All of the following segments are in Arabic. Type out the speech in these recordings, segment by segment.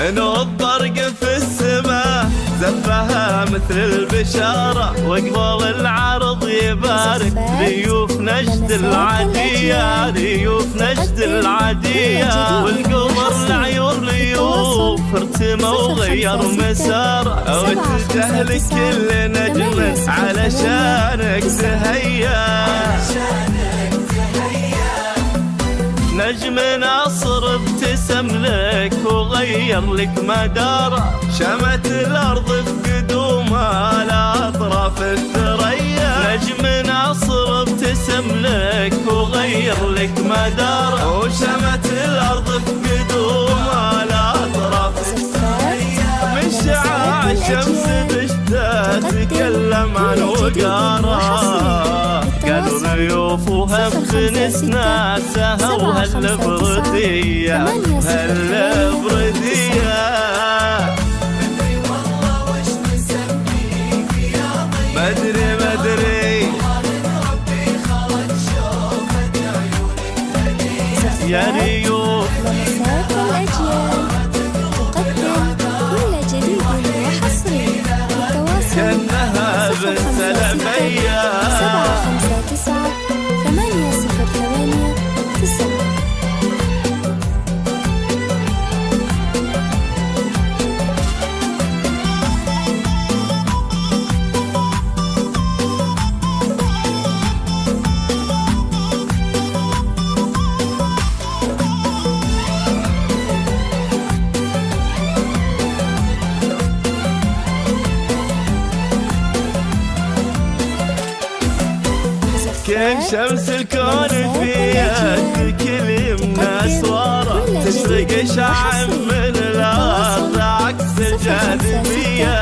البرق في السماء زفها مثل البشارة، وقبل العرض يبارك ليوف نجد العدية، ليوف نجد العدية. والقمر العيون ليوف ارتمى وغير مساره، واتجه لكل نجم علشانك تهيا. نجم ناصر ابتسم لك وغير لك مداره، شمت الارض بقدومها لاطراف الثريا. نجم ناصر ابتسم لك وغير لك مداره، وشمت الارض بقدومها لاطراف الثريا. من شعاع الشمس بشتى تكلم عن وقاره، قالوا ضيوف وهف ناسها وهالبردية هالبردية. مدري يا ريوف لمسات الأجيال تقدم كل جديد وحصري. للتواصل كأنها بنت العمية 759 808 9. كان شمس الكون في يد كل يمنا سواره، تشرق شعاع من الارض عكس الجاذبيه.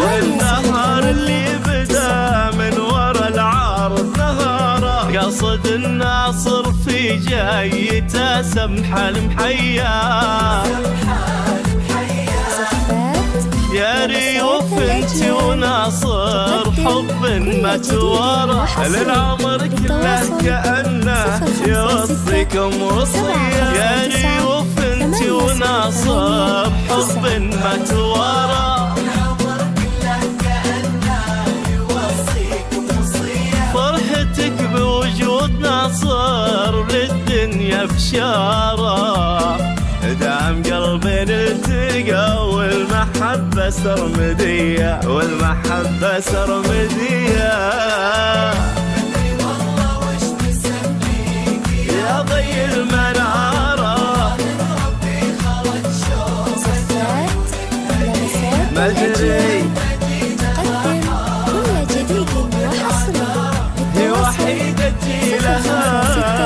والنهار اللي بدا من ورا العارض نهاره، قصد الناصر في جايته سمحه المحيا. يا ريوف انت وناصر حب ما توارى، للعمر كله كأنه يوصيكم وصية. يا ريوف انت وناصر حب ما توارى، فرحتك بوجود ناصر للدنيا بشارة. دام قلبين التقى والمحبة سرمدية، والمحبة سرمدية. مدري والله وش نسميك يا ضي المنارة، ربي خلق شوفك مدري تقدم كل جديد وحصري. هي وحيدتي لها